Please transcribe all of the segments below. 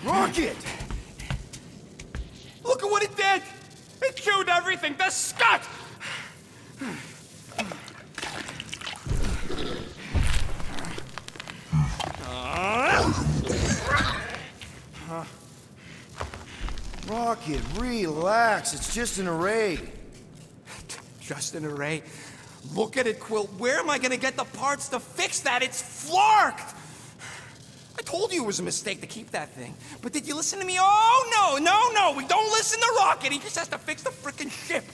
Rocket! Look at what it did! It chewed everything! The scut! Rocket, relax. It's just an array. Just an array? Look at it, Quill. Where am I gonna get the parts to fix that? It's flarked! I told you it was a mistake to keep that thing. But did you listen to me? Oh, no! We don't listen to Rocket. He just has to fix the frickin' ship.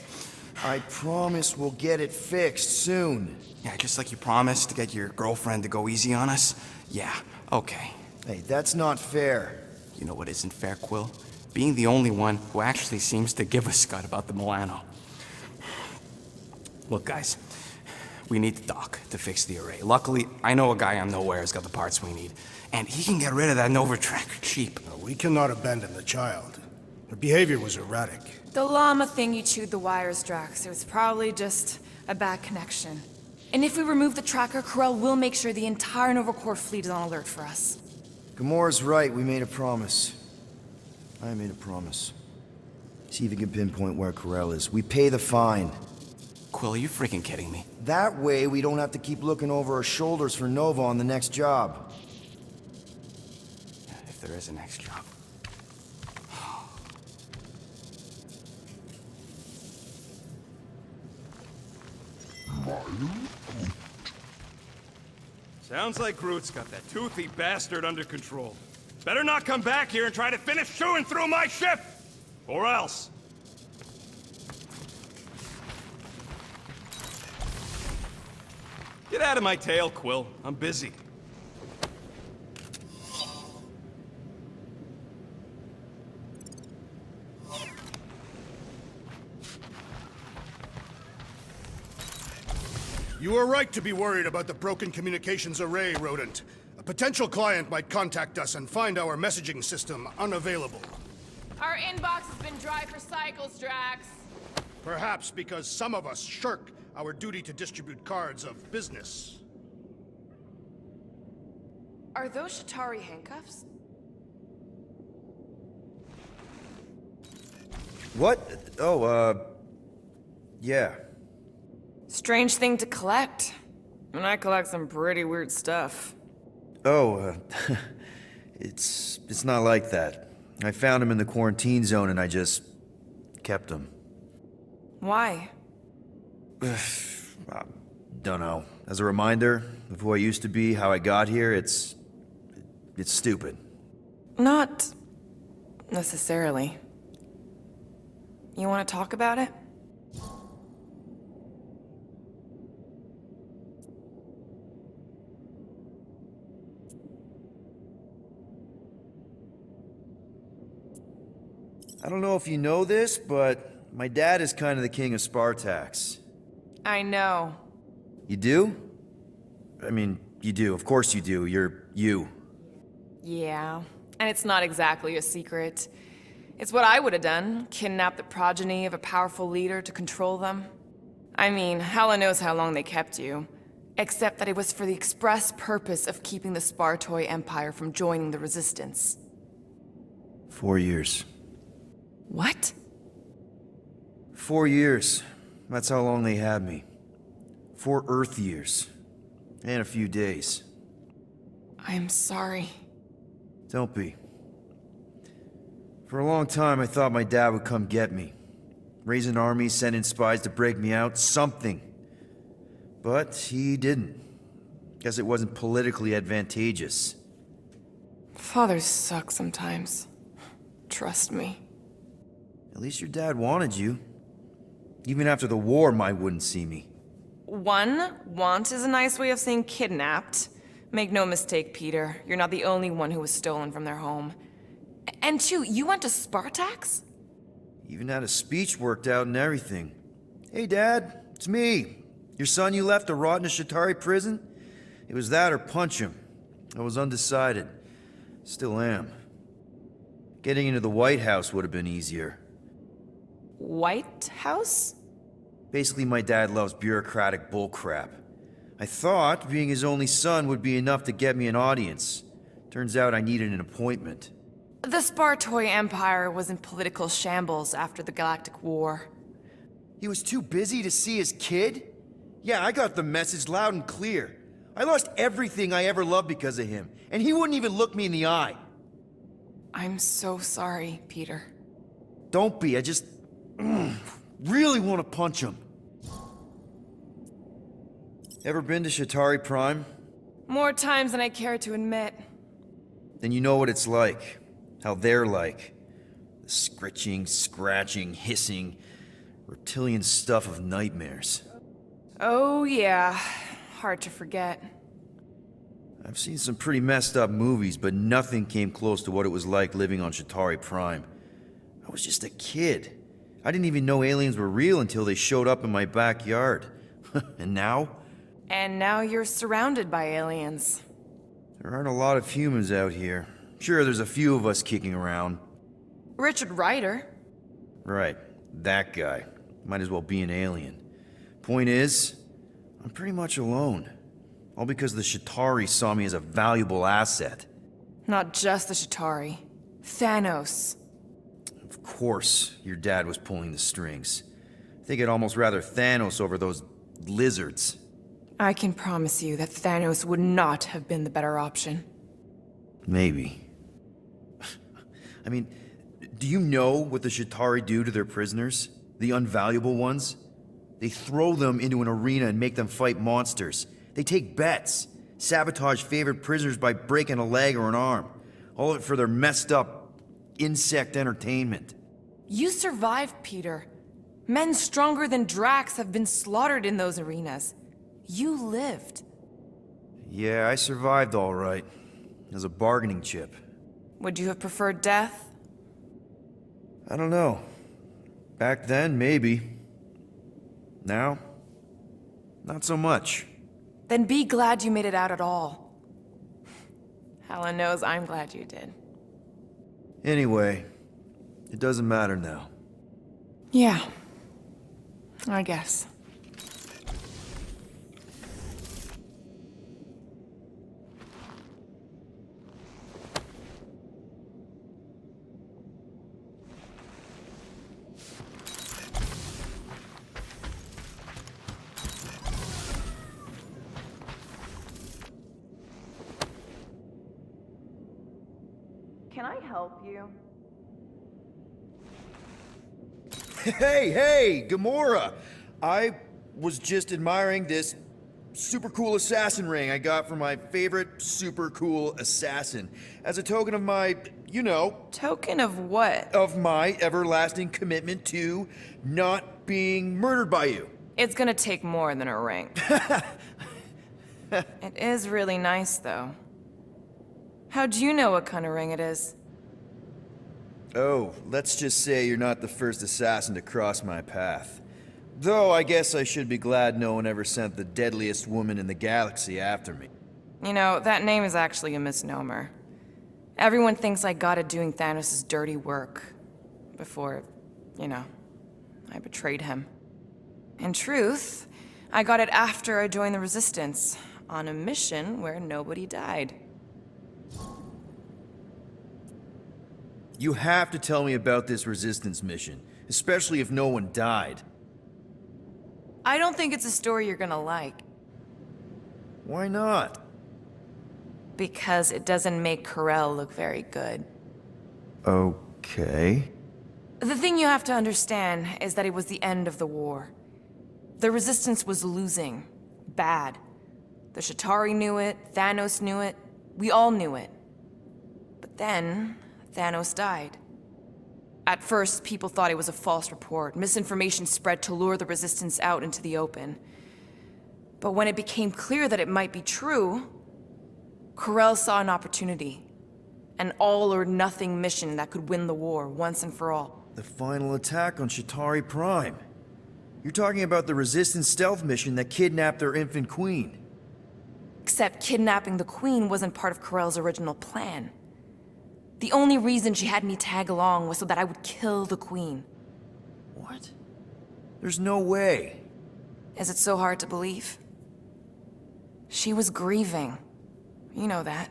I promise we'll get it fixed soon. Yeah, just like you promised to get your girlfriend to go easy on us? Yeah, okay. Hey, that's not fair. You know what isn't fair, Quill? Being the only one who actually seems to give a scut about the Milano. Look, guys, we need the doc to fix the array. Luckily, I know a guy on Nowhere has got the parts we need, and he can get rid of that Novatrack cheap. We cannot abandon the child. Her behavior was erratic. The llama thing you chewed the wires, Drax. It was probably just a bad connection. And if we remove the tracker, Corel will make sure the entire Nova Corps fleet is on alert for us. Gamora's right. We made a promise. I made a promise. See if you can pinpoint where Corel is. We pay the fine. Quill, are you freaking kidding me? That way, we don't have to keep looking over our shoulders for Nova on the next job. If there is a next job. Sounds like Groot's got that toothy bastard under control. Better not come back here and try to finish chewing through my ship! Or else. Get out of my tail, Quill. I'm busy. You are right to be worried about the broken communications array, Rodent. A potential client might contact us and find our messaging system unavailable. Our inbox has been dry for cycles, Drax. Perhaps because some of us shirk our duty to distribute cards of business. Are those Shatari handcuffs? What? Oh, yeah. Strange thing to collect. And I collect some pretty weird stuff. Oh, it's not like that. I found him in the quarantine zone and I just kept him. Why? Don't know. As a reminder of who I used to be, how I got here, it's stupid. Not necessarily. You want to talk about it? I don't know if you know this, but my dad is kind of the king of Spartax. I know. You do? I mean, you do. Of course you do. You're you. Yeah, and it's not exactly a secret. It's what I would have done, kidnap the progeny of a powerful leader to control them. I mean, Hela knows how long they kept you. Except that it was for the express purpose of keeping the Spartoi Empire from joining the Resistance. 4 years. What? 4 years. That's how long they had me. 4 Earth years. And a few days. I'm sorry. Don't be. For a long time, I thought my dad would come get me. Raise an army, send in spies to break me out, something. But he didn't. Guess it wasn't politically advantageous. Fathers suck sometimes. Trust me. At least your dad wanted you. Even after the war, Mai wouldn't see me. Want is a nice way of saying kidnapped. Make no mistake, Peter. You're not the only one who was stolen from their home. And 2, you went to Spartax? Even had a speech worked out and everything. Hey, Dad, it's me. Your son you left to rot in a Shatari prison? It was that or punch him. I was undecided. Still am. Getting into the White House would have been easier. White House? Basically, my dad loves bureaucratic bullcrap. I thought being his only son would be enough to get me an audience. Turns out I needed an appointment. The Spartoy Empire was in political shambles after the Galactic War. He was too busy to see his kid? Yeah, I got the message loud and clear. I lost everything I ever loved because of him, and he wouldn't even look me in the eye. I'm so sorry, Peter. Don't be, I just really want to punch him. Ever been to Shatari Prime? More times than I care to admit. Then you know what it's like. How they're like. The scritching, scratching, hissing, reptilian stuff of nightmares. Oh yeah, hard to forget. I've seen some pretty messed up movies, but nothing came close to what it was like living on Shatari Prime. I was just a kid. I didn't even know aliens were real until they showed up in my backyard. And now? And now you're surrounded by aliens. There aren't a lot of humans out here. Sure, there's a few of us kicking around. Richard Ryder. Right, that guy. Might as well be an alien. Point is, I'm pretty much alone. All because the Shatari saw me as a valuable asset. Not just the Shatari. Thanos. Of course, your dad was pulling the strings. I think I'd almost rather Thanos over those lizards. I can promise you that Thanos would not have been the better option. Maybe. I mean, do you know what the Shatari do to their prisoners? The unvaluable ones? They throw them into an arena and make them fight monsters. They take bets, sabotage favorite prisoners by breaking a leg or an arm. All of it for their messed up insect entertainment. You survived, Peter. Men stronger than Drax have been slaughtered in those arenas. You lived. Yeah, I survived all right. As a bargaining chip. Would you have preferred death? I don't know. Back then, maybe. Now, not so much. Then be glad you made it out at all. Helen knows I'm glad you did. Anyway, it doesn't matter now. Yeah, I guess. Can I help you? Hey, Gamora! I was just admiring this super cool assassin ring I got from my favorite super cool assassin. As a token of my, Token of what? of my everlasting commitment to not being murdered by you. It's gonna take more than a ring. It is really nice, though. How'd you know what kind of ring it is? Oh, let's just say you're not the first assassin to cross my path. Though I guess I should be glad no one ever sent the deadliest woman in the galaxy after me. You know, that name is actually a misnomer. Everyone thinks I got it doing Thanos' dirty work. Before, I betrayed him. In truth, I got it after I joined the Resistance, on a mission where nobody died. You have to tell me about this Resistance mission, especially if no one died. I don't think it's a story you're gonna like. Why not? Because it doesn't make Carell look very good. Okay. The thing you have to understand is that it was the end of the war. The Resistance was losing. Bad. The Shatari knew it, Thanos knew it, we all knew it. But then, Thanos died. At first, people thought it was a false report. Misinformation spread to lure the Resistance out into the open. But when it became clear that it might be true, Carell saw an opportunity. An all-or-nothing mission that could win the war once and for all. The final attack on Shatari Prime. You're talking about the Resistance stealth mission that kidnapped their infant queen. Except kidnapping the Queen wasn't part of Carell's original plan. The only reason she had me tag along was so that I would kill the Queen. What? There's no way. Is it so hard to believe? She was grieving. You know that.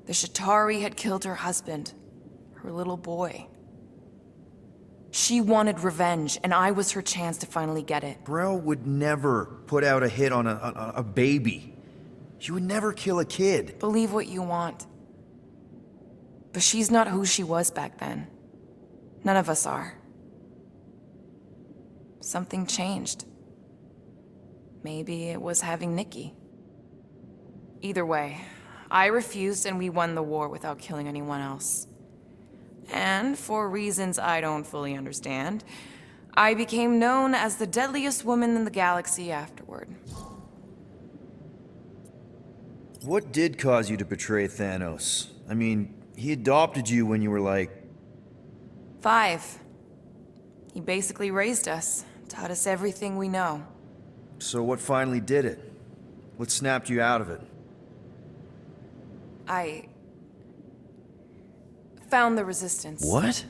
The Shatari had killed her husband, her little boy. She wanted revenge, and I was her chance to finally get it. Brell would never put out a hit on a baby. She would never kill a kid. Believe what you want. But she's not who she was back then. None of us are. Something changed. Maybe it was having Nikki. Either way, I refused and we won the war without killing anyone else. And for reasons I don't fully understand, I became known as the deadliest woman in the galaxy afterward. What did cause you to betray Thanos? I mean, he adopted you when you were like... 5. He basically raised us, taught us everything we know. So what finally did it? What snapped you out of it? I found the resistance. What?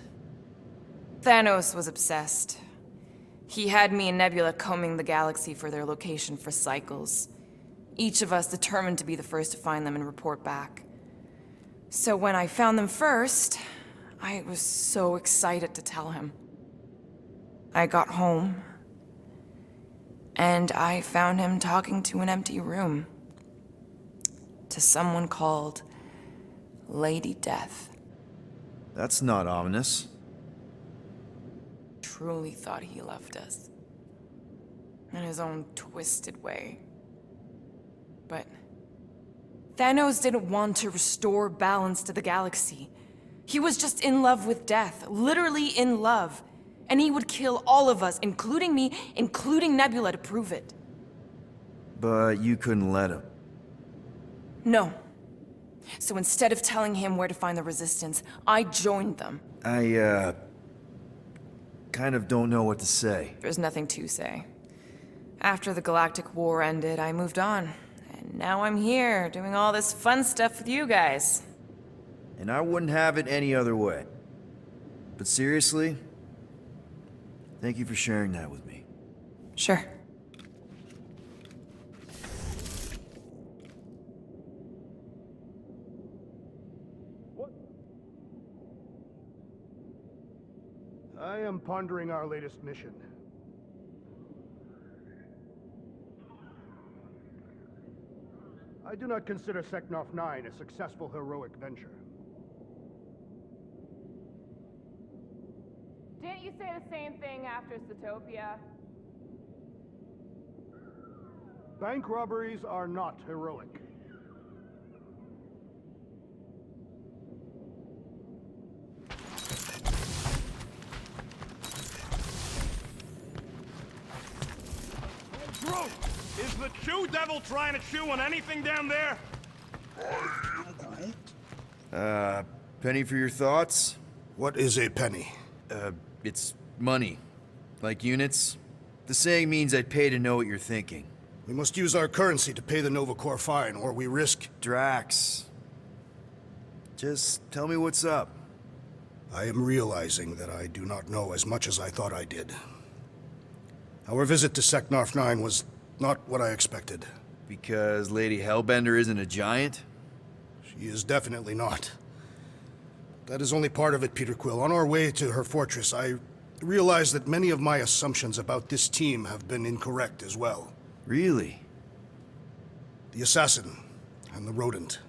Thanos was obsessed. He had me and Nebula combing the galaxy for their location for cycles. Each of us determined to be the first to find them and report back. So when I found them first, I was so excited to tell him. I got home, and I found him talking to an empty room. To someone called Lady Death. That's not ominous. Truly thought he loved us. In his own twisted way. But Thanos didn't want to restore balance to the galaxy. He was just in love with death, literally in love. And he would kill all of us, including me, including Nebula, to prove it. But you couldn't let him. No. So instead of telling him where to find the resistance, I joined them. I, kind of don't know what to say. There's nothing to say. After the Galactic War ended, I moved on. And now I'm here, doing all this fun stuff with you guys. And I wouldn't have it any other way. But seriously, thank you for sharing that with me. Sure. I am pondering our latest mission. I do not consider Seknarf 9 a successful heroic venture. Didn't you say the same thing after Zootopia? Bank robberies are not heroic. Groot! Is the Chew Devil trying to chew on anything down there? Penny for your thoughts? What is a penny? It's money. Like units. The saying means I'd pay to know what you're thinking. We must use our currency to pay the Nova Corps fine, or we risk... Drax. Just tell me what's up. I am realizing that I do not know as much as I thought I did. Our visit to Seknarf 9 was not what I expected. Because Lady Hellbender isn't a giant? She is definitely not. That is only part of it, Peter Quill. On our way to her fortress, I realized that many of my assumptions about this team have been incorrect as well. Really? The assassin and the rodent.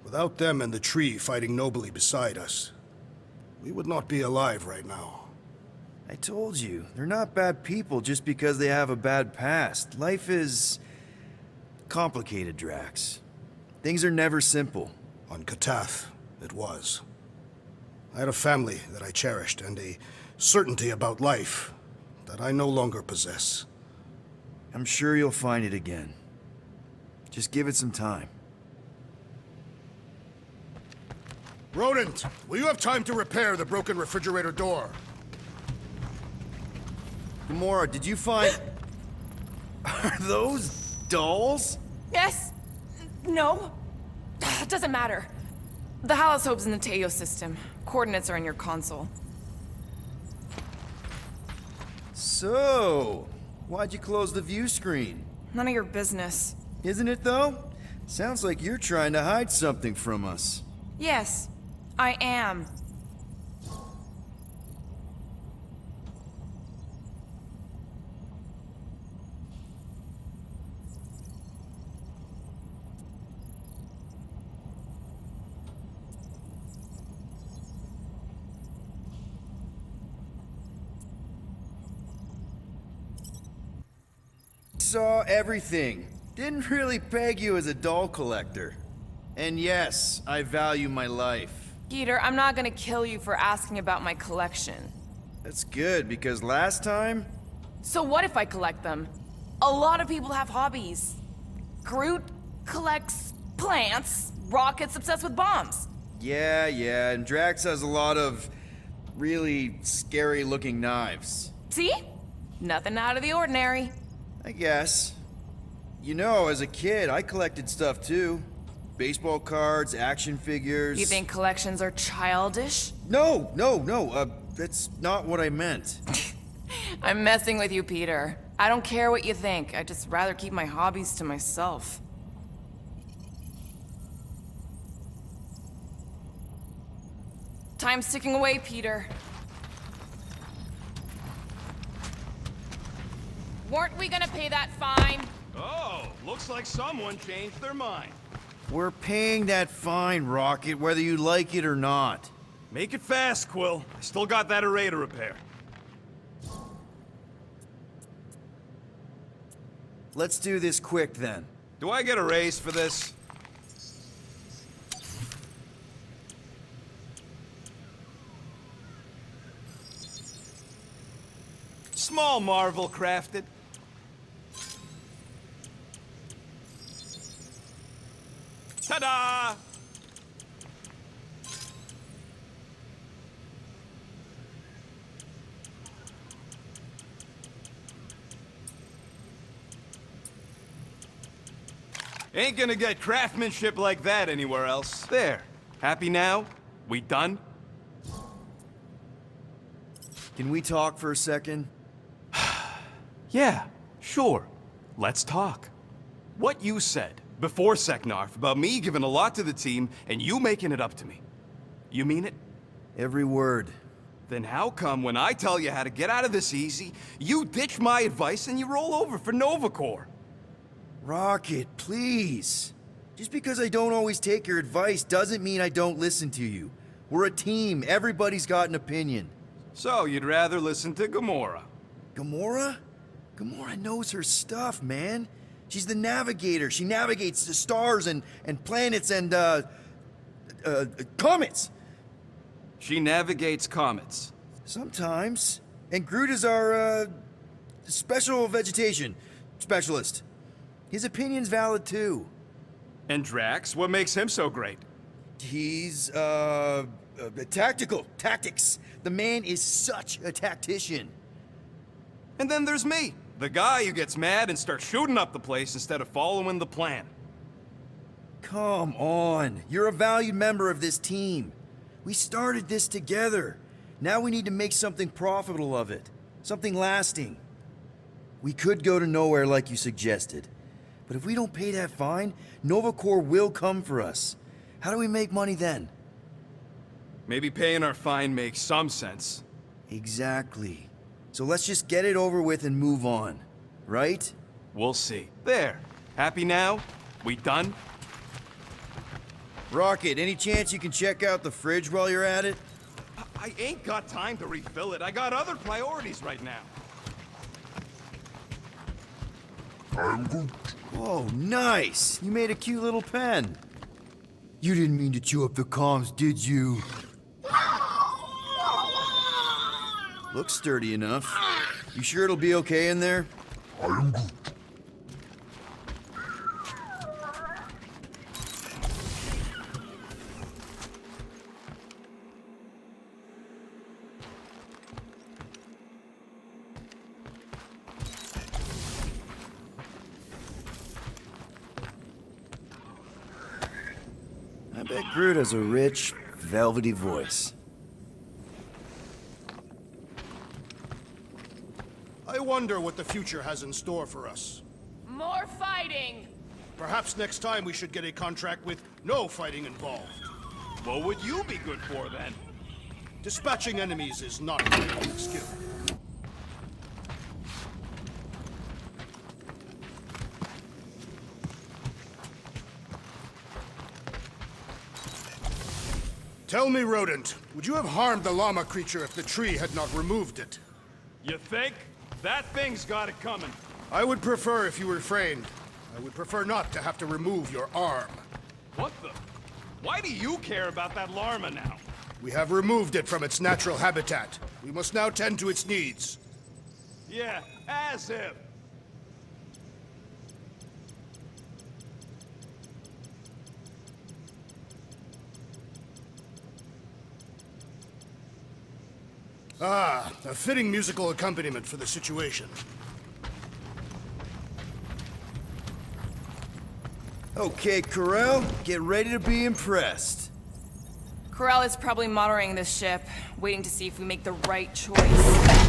Without them and the tree fighting nobly beside us, we would not be alive right now. I told you, they're not bad people just because they have a bad past. Life is... complicated, Drax. Things are never simple. On Katath, it was. I had a family that I cherished and a certainty about life that I no longer possess. I'm sure you'll find it again. Just give it some time. Rodent, will you have time to repair the broken refrigerator door? Gamora, did you find... Are those dolls? Yes. No. It doesn't matter. The Halosope's in the Teo system. Coordinates are in your console. So, why'd you close the view screen? None of your business. Isn't it though? Sounds like you're trying to hide something from us. Yes, I am. Saw everything. Didn't really peg you as a doll collector. And yes, I value my life. Peter, I'm not gonna kill you for asking about my collection. That's good, because last time... So what if I collect them? A lot of people have hobbies. Groot collects plants, Rocket's obsessed with bombs. Yeah, and Drax has a lot of really scary-looking knives. See? Nothing out of the ordinary. I guess. You know, as a kid, I collected stuff too. Baseball cards, action figures... You think collections are childish? No, that's not what I meant. I'm messing with you, Peter. I don't care what you think. I'd just rather keep my hobbies to myself. Time's ticking away, Peter. Weren't we gonna pay that fine? Oh, looks like someone changed their mind. We're paying that fine, Rocket, whether you like it or not. Make it fast, Quill. I still got that array to repair. Let's do this quick then. Do I get a raise for this? Small marvel crafted. Ta-da! Ain't gonna get craftsmanship like that anywhere else. There. Happy now? We done? Can we talk for a second? Yeah, sure. Let's talk. What you said before Seknarf about me giving a lot to the team and you making it up to me. You mean it? Every word. Then how come when I tell you how to get out of this easy, you ditch my advice and you roll over for Nova Corps? Rocket, please. Just because I don't always take your advice doesn't mean I don't listen to you. We're a team. Everybody's got an opinion. So you'd rather listen to Gamora? Gamora? Gamora knows her stuff, man. She's the navigator. She navigates the stars and planets and, comets. She navigates comets. Sometimes. And Groot is our, special vegetation specialist. His opinion's valid, too. And Drax, what makes him so great? He's, tactics. The man is such a tactician. And then there's me, the guy who gets mad and starts shooting up the place instead of following the plan. Come on. You're a valued member of this team. We started this together. Now we need to make something profitable of it. Something lasting. We could go to nowhere like you suggested. But if we don't pay that fine, Nova Corps will come for us. How do we make money then? Maybe paying our fine makes some sense. Exactly. So let's just get it over with and move on. Right? We'll see. There. Happy now? We done? Rocket, any chance you can check out the fridge while you're at it? I ain't got time to refill it. I got other priorities right now. Oh, nice! You made a cute little pen. You didn't mean to chew up the comms, did you? Looks sturdy enough. You sure it'll be okay in there? I bet Groot has a rich, velvety voice. I wonder what the future has in store for us. More fighting! Perhaps next time we should get a contract with no fighting involved. What would you be good for then? Dispatching enemies is not my unique skill. Tell me, rodent, would you have harmed the llama creature if the tree had not removed it? You think? That thing's got it coming. I would prefer if you refrained. I would prefer not to have to remove your arm. What the? Why do you care about that llama now? We have removed it from its natural habitat. We must now tend to its needs. Yeah, as if. Ah, a fitting musical accompaniment for the situation. Okay, Corel, get ready to be impressed. Corral is probably monitoring this ship, waiting to see if we make the right choice.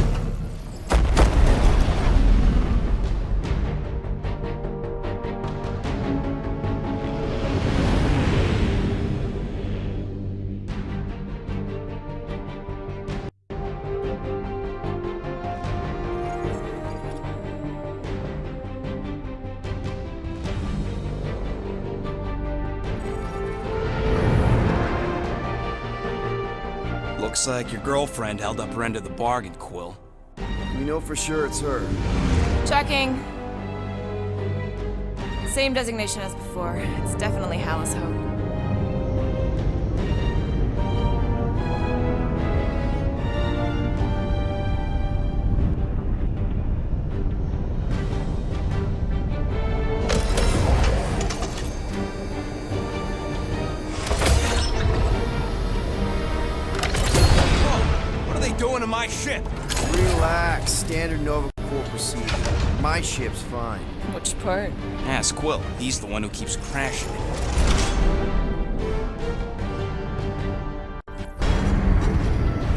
Looks like your girlfriend held up her end of the bargain, Quill. We know for sure it's her. Checking. Same designation as before. It's definitely Hallis Hope. What are they doing to my ship? Relax, standard Nova Corps procedure. My ship's fine. Which part? Ask Quill. He's the one who keeps crashing it.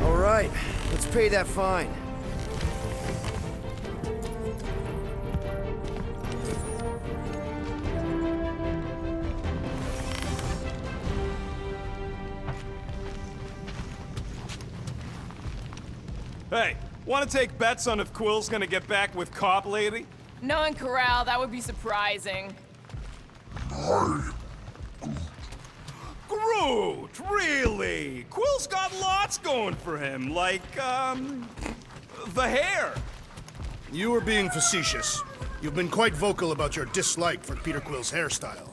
All right, let's pay that fine. Hey, want to take bets on if Quill's gonna get back with Cop Lady? Knowing Corral, that would be surprising. Groot, really? Quill's got lots going for him, like, the hair. You are being facetious. You've been quite vocal about your dislike for Peter Quill's hairstyle.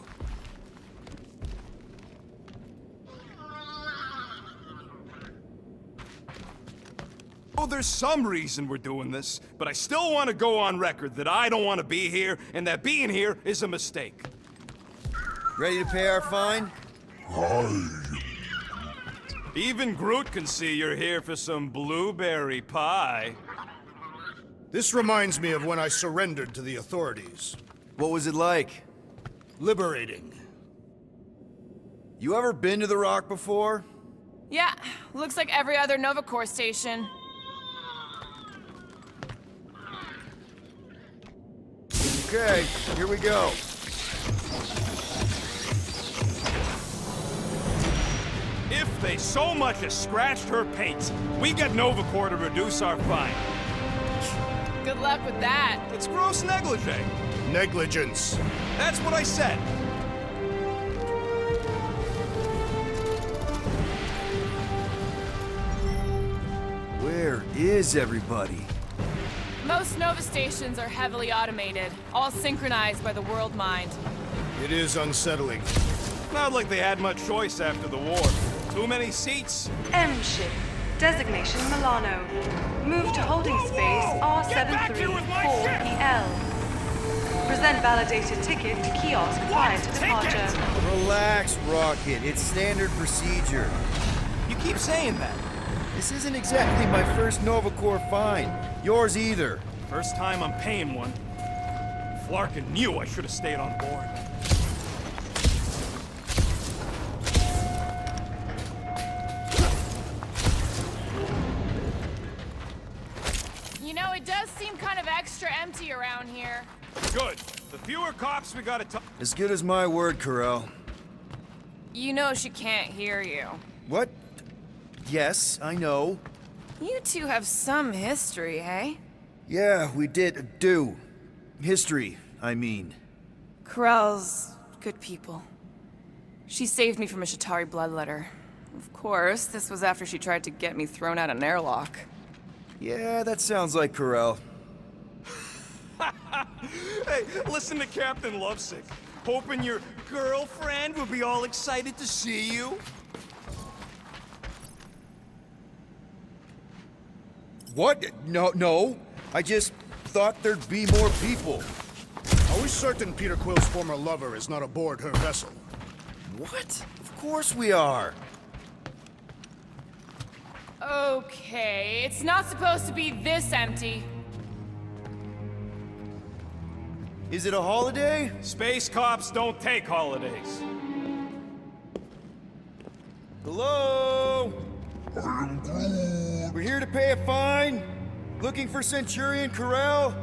Oh, there's some reason we're doing this, but I still want to go on record that I don't want to be here, and that being here is a mistake. Ready to pay our fine? Even Groot can see you're here for some blueberry pie. This reminds me of when I surrendered to the authorities. What was it like? Liberating. You ever been to the Rock before? Yeah, looks like every other Nova Corps station. Okay, here we go. If they so much as scratched her paint, we get Nova Corps to reduce our fine. Good luck with that. It's gross negligee. Negligence. That's what I said. Where is everybody? Most Nova stations are heavily automated, all synchronized by the world mind. It is unsettling. Not like they had much choice after the war. Too many seats. M ship. Designation Milano. Move to holding space Get back here with my ship! R734PL. Present validated ticket to kiosk prior to departure. Relax, Rocket. It's standard procedure. You keep saying that. This isn't exactly my first Nova Corps fine. Yours either. First time I'm paying one. Flarkin knew I should have stayed on board. You know, it does seem kind of extra empty around here. Good. The fewer cops we gotta talk. As good as my word, Corell. You know she can't hear you. What? Yes, I know. You two have some history, hey? Yeah, we did do. History, I mean. Corell's good people. She saved me from a Shatari bloodletter. Of course, this was after she tried to get me thrown out an airlock. Yeah, that sounds like Corell. Hey, listen to Captain Lovesick. Hoping your girlfriend will be all excited to see you. What? No. I just thought there'd be more people. Are we certain Peter Quill's former lover is not aboard her vessel? What? Of course we are. Okay, it's not supposed to be this empty. Is it a holiday? Space cops don't take holidays. Hello? We're here to pay a fine. Looking for Centurion Corell.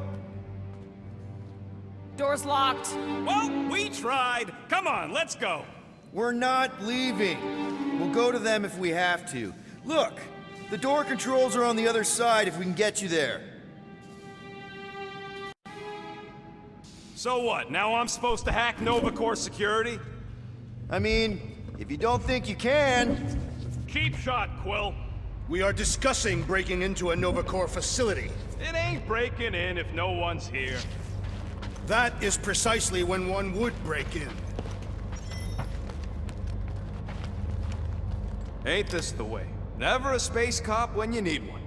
Door's locked. Well, we tried. Come on, let's go. We're not leaving. We'll go to them if we have to. Look, the door controls are on the other side if we can get you there. So what, now I'm supposed to hack Nova Corps security? I mean, if you don't think you can... Cheap shot, Quill. We are discussing breaking into a Nova Corps facility. It ain't breaking in if no one's here. That is precisely when one would break in. Ain't this the way? Never a space cop when you need one.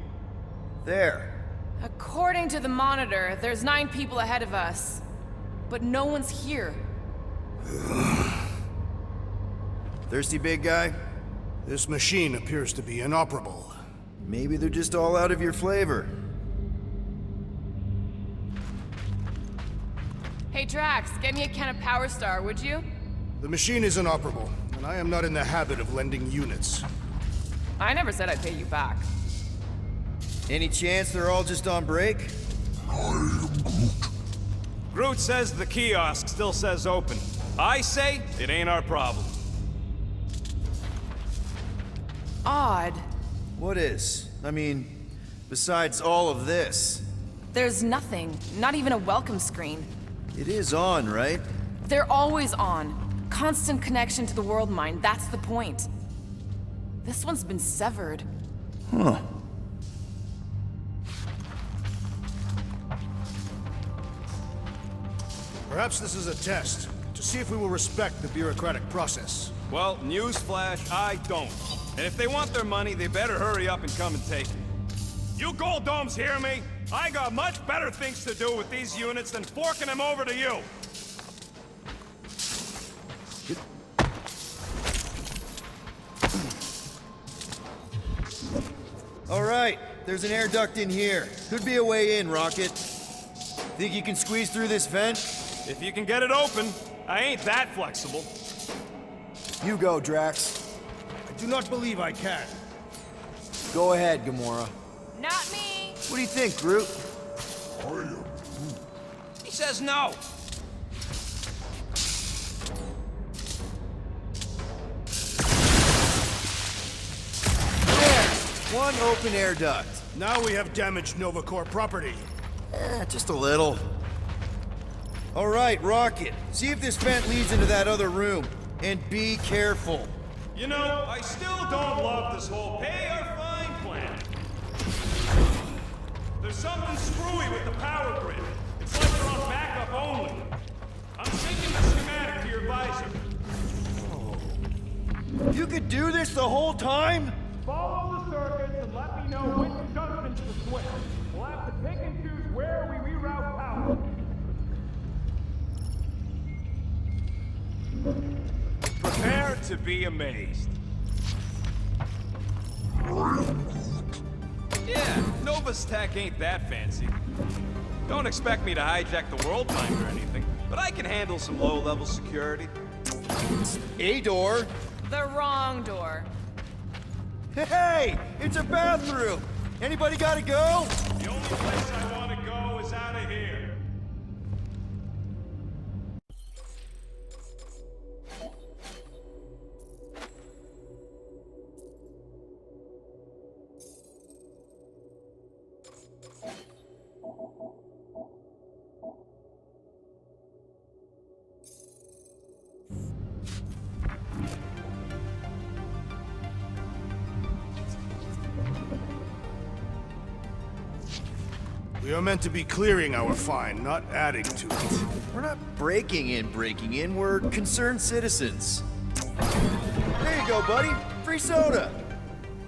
There. According to the monitor, there's 9 people ahead of us. But no one's here. Thirsty, big guy? This machine appears to be inoperable. Maybe they're just all out of your flavor. Hey Drax, get me a can of Power Star, would you? The machine is inoperable, and I am not in the habit of lending units. I never said I'd pay you back. Any chance they're all just on break? Groot says the kiosk still says open. I say it ain't our problem. Odd. What is? I mean, besides all of this. There's nothing. Not even a welcome screen. It is on, right? They're always on. Constant connection to the world mind, that's the point. This one's been severed. Huh. Perhaps this is a test, to see if we will respect the bureaucratic process. Well, newsflash, I don't. And if they want their money, they better hurry up and come and take it. You Gold Domes hear me? I got much better things to do with these units than forking them over to you. All right, there's an air duct in here. Could be a way in, Rocket. Think you can squeeze through this vent? If you can get it open, I ain't that flexible. You go, Drax. I do not believe I can. Go ahead, Gamora. Not me. What do you think, Groot? He says no. There! One open air duct. Now we have damaged Nova Corps property. Just a little. All right, Rocket. See if this vent leads into that other room. And be careful. You know, I still don't love this whole pay or fine plan. There's something screwy with the power grid. It's like they're on backup only. I'm taking the schematic to your visor. You could do this the whole time? Follow the circuits and let me know which junctions to switch. We'll have to pick and choose where we reroute power. Prepare to be amazed. Yeah, Nova's tech ain't that fancy. Don't expect me to hijack the world mind or anything, but I can handle some low-level security. A door. The wrong door. Hey, it's a bathroom. Anybody gotta go? The only place I want We are meant to be clearing our fine, not adding to it. We're not breaking in, we're concerned citizens. There you go, buddy. Free soda.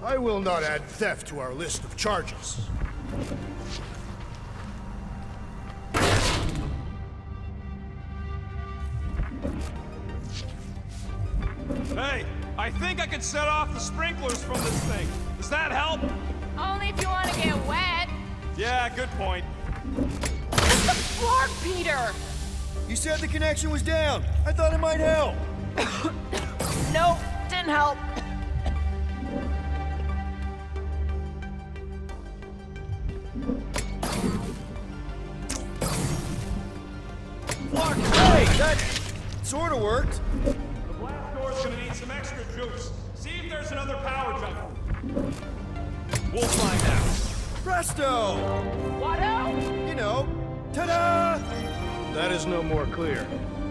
I will not add theft to our list of charges. Hey, I think I can set off the sprinklers from this thing. Does that help? Only if you want to get wet. Yeah, good point. Hit the floor, Peter! You said the connection was down. I thought it might help. Nope, didn't help. Hey, that sort of worked. The blast door's gonna need some extra juice. See if there's another power jump. We'll find out. Presto! Watto? You know, ta-da! That is no more clear.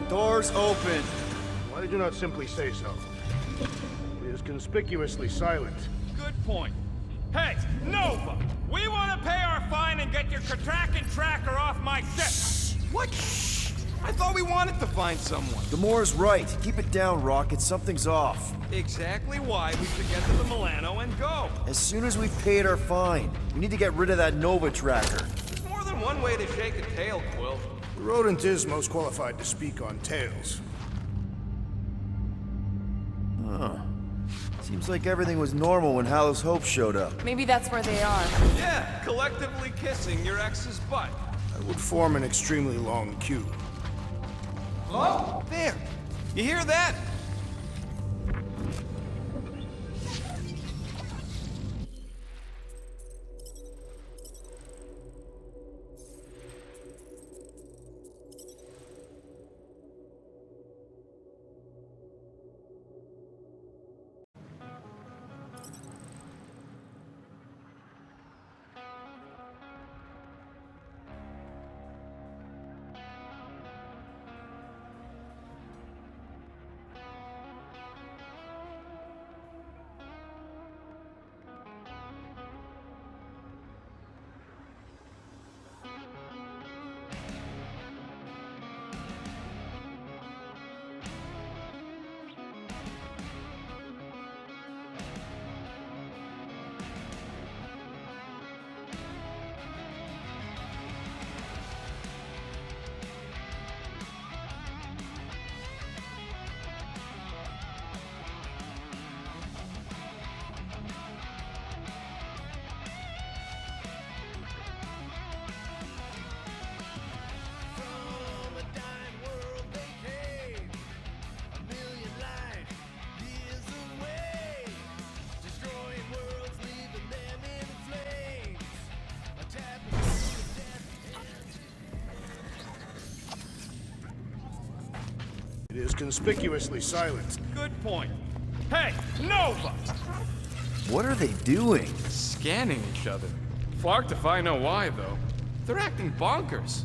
Doors open. Why did you not simply say so? It is conspicuously silent. Good point. Hey, Nova! We want to pay our fine and get your Katrakin tracker off my ship! What? I thought we wanted to find someone. Gamora's right. Keep it down, Rocket. Something's off. Exactly why we should get to the Milano and go. As soon as we've paid our fine, we need to get rid of that Nova tracker. There's more than one way to shake a tail, Quill. The rodent is most qualified to speak on tails. Seems like everything was normal when Hallows Hope showed up. Maybe that's where they are. Yeah, collectively kissing your ex's butt. That would form an extremely long queue. Oh, there. You hear that? It is conspicuously silent. Good point. Hey, Nova! What are they doing? Scanning each other. Flarked if I know why, though. They're acting bonkers.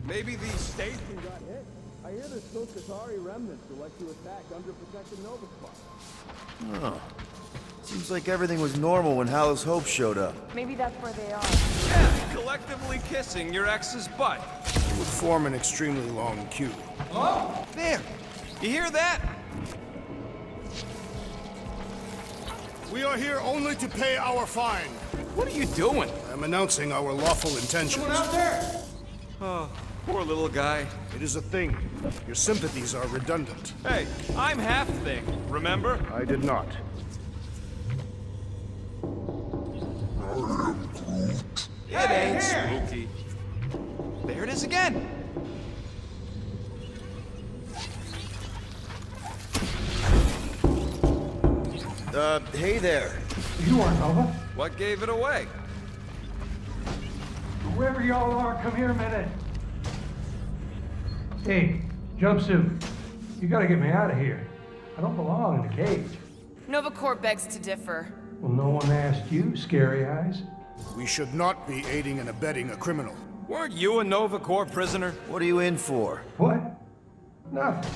Maybe these states got hit. I hear there's still Qatari remnants who like to attack under-protected Nova spots. Oh. Seems like everything was normal when Hallows Hope showed up. Maybe that's where they are. Yeah, collectively kissing your ex's butt. It would form an extremely long queue. Oh, there. You hear that? We are here only to pay our fine. What are you doing? I'm announcing our lawful intentions. Oh, poor little guy. It is a thing. Your sympathies are redundant. Hey, I'm half thing, remember? I did not. It ain't spooky. There it is again. Hey there. You aren't Nova. What gave it away? Whoever y'all are, come here a minute. Hey, jumpsuit. You gotta get me out of here. I don't belong in a cage. Nova Corps begs to differ. Well, no one asked you, Scary Eyes. We should not be aiding and abetting a criminal. Weren't you a Nova Corps prisoner? What are you in for? What? Nothing.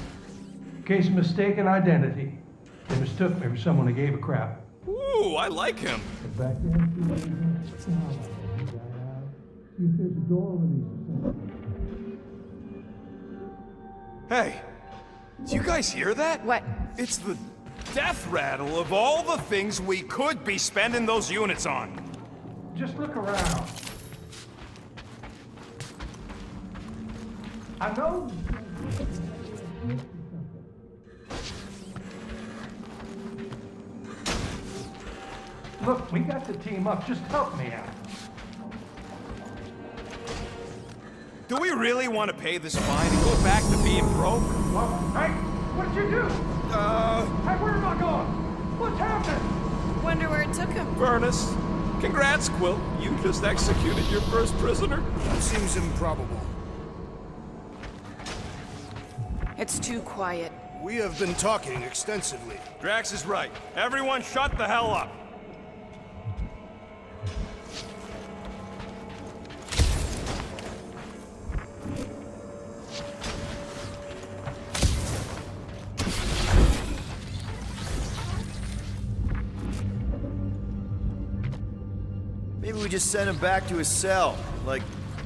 Case of mistaken identity. They mistook me for someone who gave a crap. Ooh, I like him. Get back there and see if there's a door over these. Hey, do you guys hear that? What? It's the death rattle of all the things we could be spending those units on. Just look around. I know. Look, we got to team up. Just help me out. Do we really want to pay this fine and go back to being broke? Well, hey, what did you do? Hey, where am I going? What's happening? Wonder where it took him. Furnace. Congrats, Quill. You just executed your first prisoner. That seems improbable. It's too quiet. We have been talking extensively. Drax is right. Everyone shut the hell up. Maybe we just send him back to his cell. Like,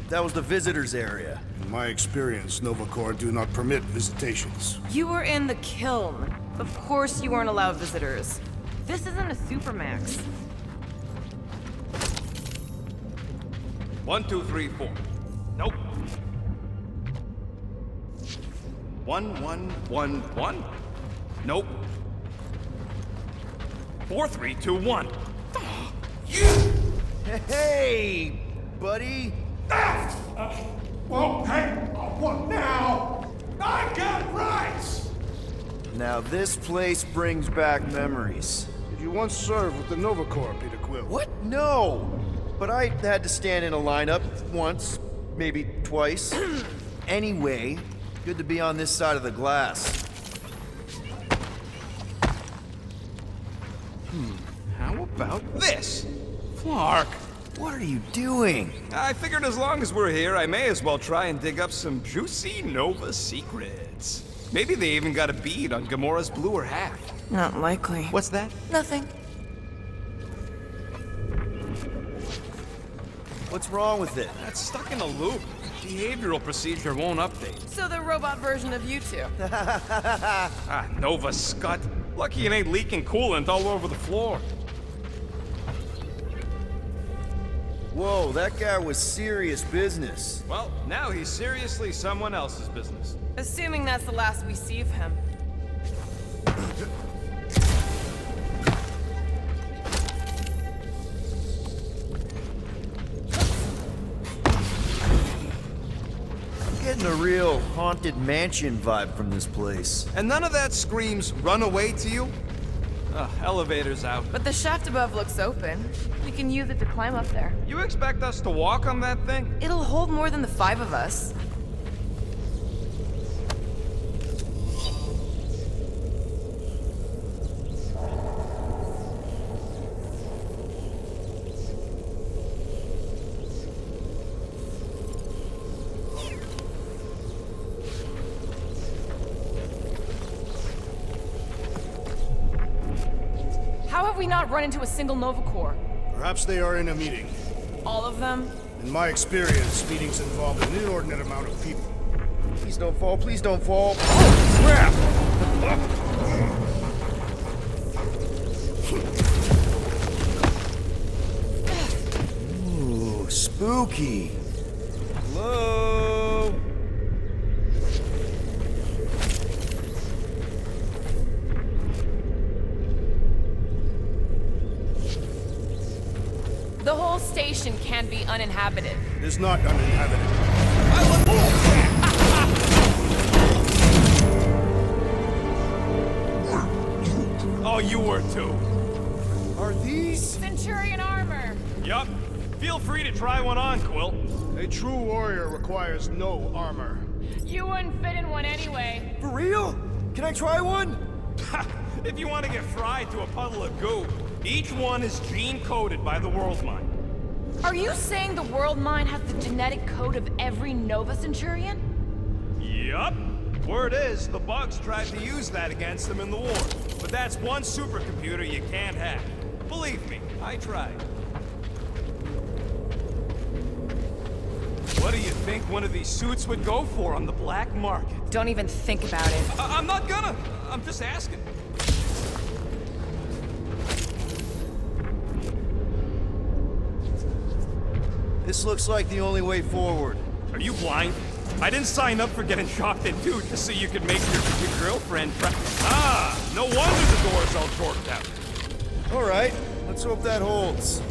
that was the visitors area. In my experience, Nova Corps do not permit visitations. You were in the kiln. Of course you weren't allowed visitors. This isn't a supermax. 1, 2, 3, 4. Nope. 1, 1, 1, 1. Nope. 4, 3, 2, 1. Hey, buddy. Well, hey, what now? I got rights! Now this place brings back memories. Did you once serve with the Nova Corps, Peter Quill? What? No! But I had to stand in a lineup once, maybe twice. Anyway, good to be on this side of the glass. How about this? Flark. What are you doing? I figured as long as we're here, I may as well try and dig up some juicy Nova secrets. Maybe they even got a bead on Gamora's bluer half. Not likely. What's that? Nothing. What's wrong with it? That's stuck in a loop. Behavioral procedure won't update. So the robot version of you two. Ah, Nova scut. Lucky it ain't leaking coolant all over the floor. Whoa, that guy was serious business. Well, now he's seriously someone else's business. Assuming that's the last we see of him. I'm getting a real haunted mansion vibe from this place. And none of that screams run away to you? Elevator's out. But the shaft above looks open. We can use it to climb up there. You expect us to walk on that thing? It'll hold more than the 5 of us. How have we not run into a single Nova Corps? Perhaps they are in a meeting. All of them? In my experience, meetings involve an inordinate amount of people. Please don't fall, please don't fall. Oh, crap! Ooh, spooky. Hello? The whole station can be uninhabited. It is not uninhabited. Oh, you were too. Are these? Centurion armor. Yup. Feel free to try one on, Quill. A true warrior requires no armor. You wouldn't fit in one anyway. For real? Can I try one? If you want to get fried to a puddle of goo, each one is gene-coded by the World Mind. Are you saying the world mind has the genetic code of every Nova Centurion? Yup. Word is, the bugs tried to use that against them in the war. But that's one supercomputer you can't hack. Believe me, I tried. What do you think one of these suits would go for on the black market? Don't even think about it. I'm not gonna. I'm just asking. This looks like the only way forward. Are you blind? I didn't sign up for getting shocked in two just so you could make your girlfriend no wonder the door's all torqued out. All right, let's hope that holds.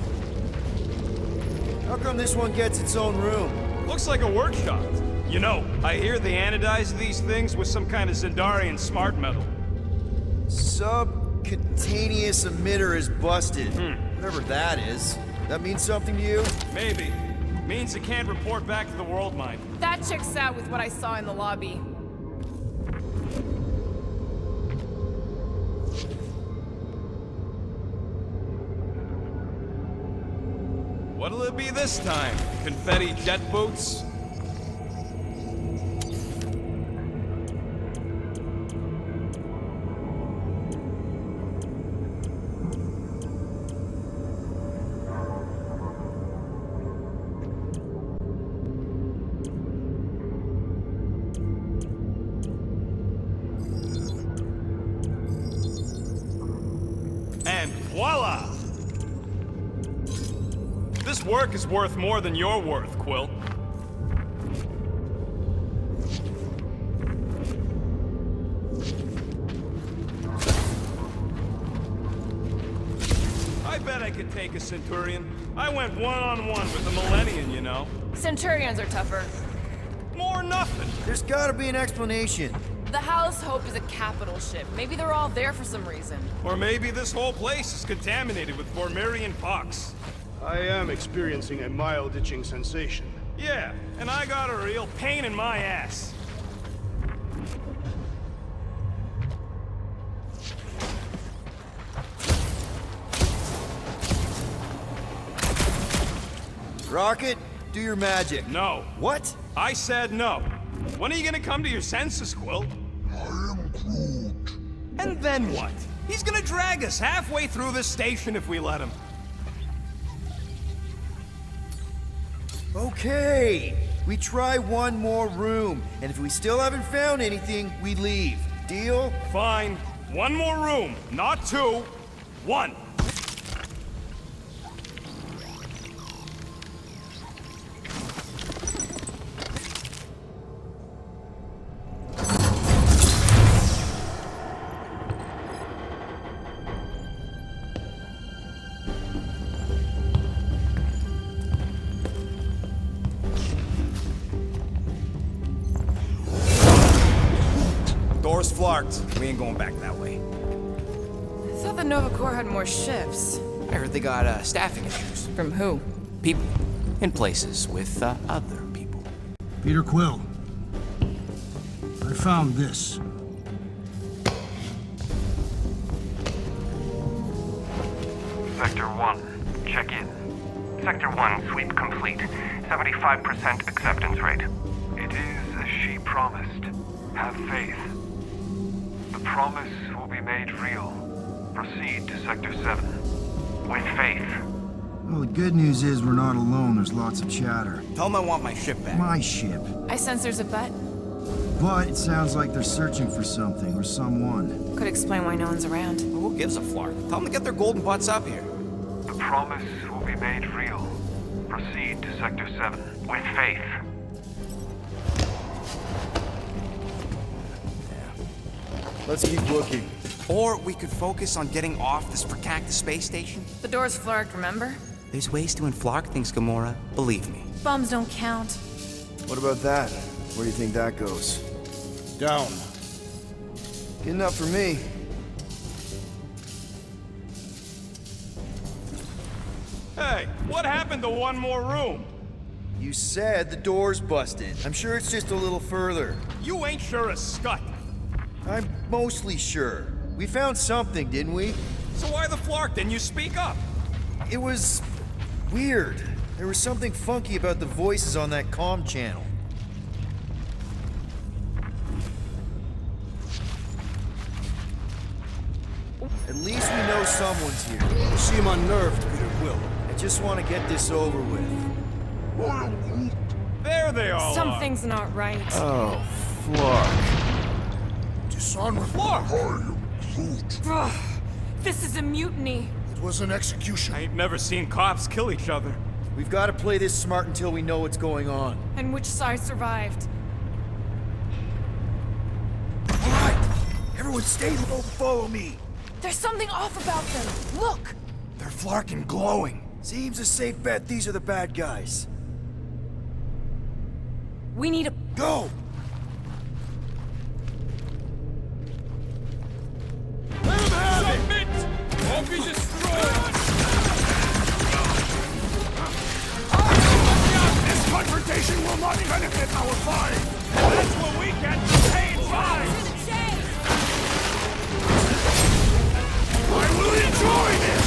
How come this one gets its own room? Looks like a workshop. You know, I hear they anodize these things with some kind of Zendarian smart metal. Subcutaneous emitter is busted. Whatever that is. That means something to you? Maybe. Means it can't report back to the world mind. That checks out with what I saw in the lobby. What'll it be this time? Confetti jet boots? And voila! This work is worth more than you're worth, Quill. I bet I could take a Centurion. I went one-on-one with the Millennium, you know. Centurions are tougher. More nothing. There's gotta be an explanation. The House Hope is a capital ship. Maybe they're all there for some reason. Or maybe this whole place is contaminated with Vormirian pox. I am experiencing a mild itching sensation. Yeah, and I got a real pain in my ass. Rocket, do your magic. No. What? I said no. When are you gonna come to your senses, Quill? I am Groot. And then what? He's gonna drag us halfway through this station if we let him. Okay, we try one more room, and if we still haven't found anything, we leave. Deal? Fine. One more room, not two. One. Door's flarked. We ain't going back that way. I thought the Nova Corps had more ships. I heard they got staffing issues. From who? People in places with other people. Peter Quill, I found this. Sector 1, check in. Sector 1, sweep complete. 75% acceptance rate. It is as she promised. Have faith. The promise will be made real. Proceed to Sector 7. With faith. Well, the good news is we're not alone. There's lots of chatter. Tell them I want my ship back. My ship. I sense there's a bet. But it sounds like they're searching for something or someone. Could explain why no one's around. Well, who gives a flark? Tell them to get their golden butts up here. The promise will be made real. Proceed to Sector 7. With faith. Let's keep looking. Or we could focus on getting off this fracactus space station. The door's flarked, remember? There's ways to inflark things, Gamora. Believe me. Bombs don't count. What about that? Where do you think that goes? Down. Good enough for me. Hey, what happened to one more room? You said the door's busted. I'm sure it's just a little further. You ain't sure as scut. I'm mostly sure. We found something, didn't we? So why the flark? Didn't you speak up? It was weird. There was something funky about the voices on that comm channel. At least we know someone's here. You seem unnerved, Peter Quill. I just want to get this over with. There they all are. Something's not right. Oh, Flark. Dishonorable. Ugh, this is a mutiny. It was an execution. I ain't never seen cops kill each other. We've got to play this smart until we know what's going on. And which side survived? All right, everyone stay low, follow me. There's something off about them. Look! They're Flark and glowing. Seems a safe bet these are the bad guys. We need to Go! Let them have it! Won't be destroyed! This confrontation will not benefit our fight. That's what we get for paying fines! I will enjoy this!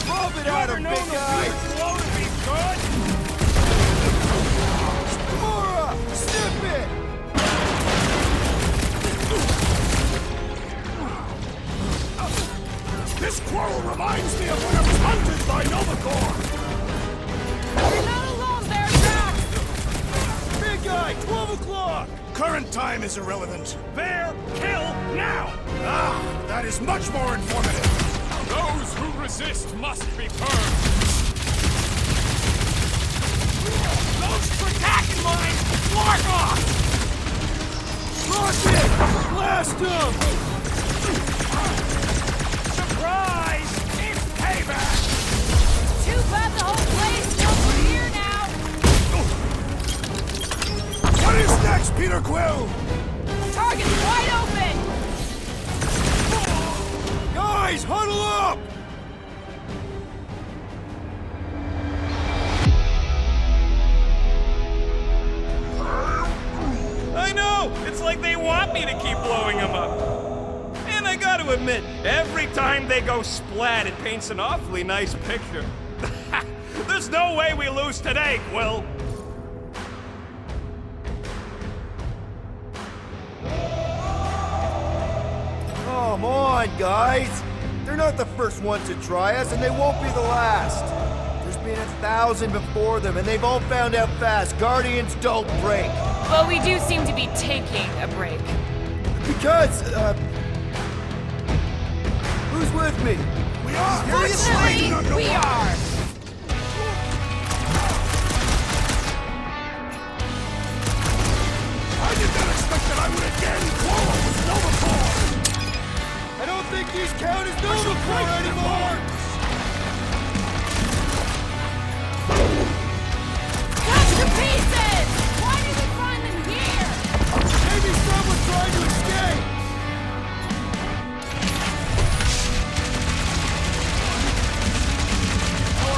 Rub it out of big guy! Blow to be good! Gamora! Snip it! This quarrel reminds me of when I was hunted by Novacore! You're not alone there, Drax! Big guy, 12 o'clock! Current time is irrelevant. Bear, kill, now! Ah, that is much more informative. Those who resist must be burned! Those Dracacan mines, flark off! Rocket! Blast him! Surprise! It's payback! Too bad the whole place knows we're here now. What is next, Peter Quill? Target's wide open. Guys, huddle up! I know! It's like they want me to keep blowing them up. And I gotta admit, every time they go splat, it paints an awfully nice picture. There's no way we lose today, Quill! Come on, guys! They're not the first ones to try us, and they won't be the last. There's been 1,000 before them, and they've all found out fast. Guardians don't break. Well, we do seem to be taking a break. Because, who's with me? We are! Fortunately, we are. I did not expect that I would again quarrel with Novacore! I don't think these count as Novacore anymore! Cut to pieces! Why did we find them here? Maybe someone's trying to escape! Our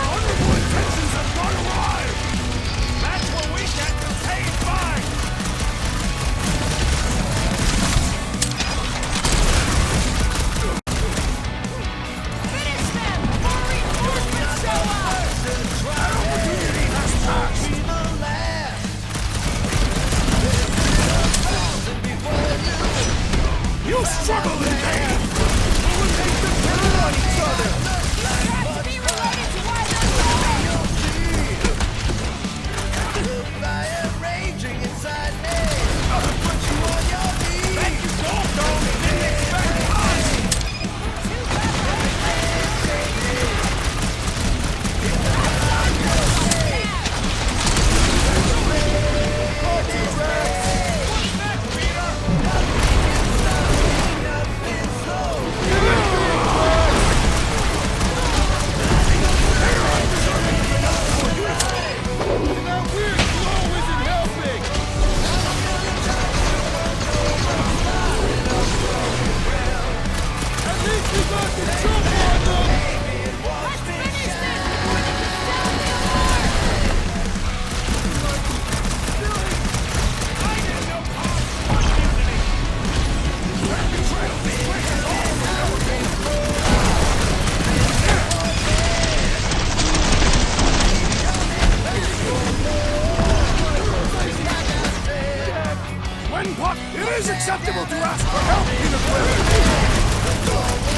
is acceptable to ask for help, Peter Quill.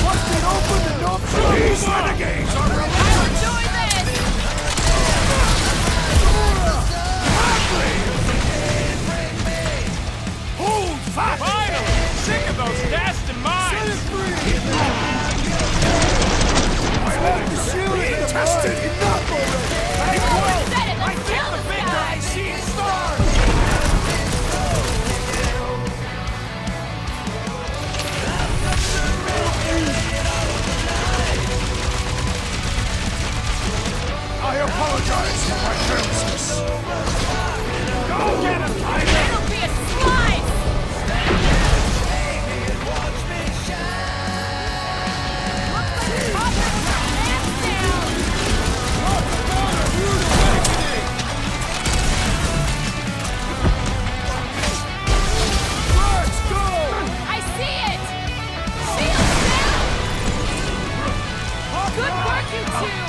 Once we open the no these renegades are relentless. Enjoy this! Hold fast! Finally! Sick of those dasting mines! Set it free! I want the shield being tested! Enough already! Hey, Quill! Set it, I let's think kill the this big guy! guy's seeing stars! I apologize for my carelessness. Go get him, Tiger! It'll be a slice! I see it! Shield down! Good work, you two!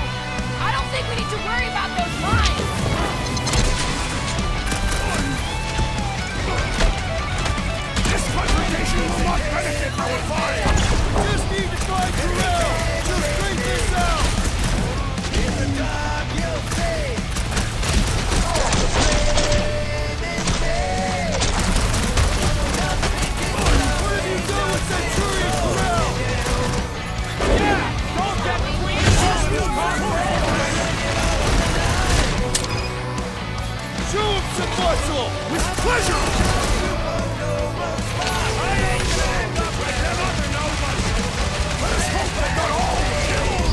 I don't think we need to worry about those mines! This confrontation will not benefit our fire! Just need to find Jarrell! Just straight this out! In the dark, you'll see! What have you done with Centurion Jarrell? Yeah! Don't get between Show him some muscle! With pleasure! I ain't gonna end up like them other nobodies! Let us hope they're not all killed!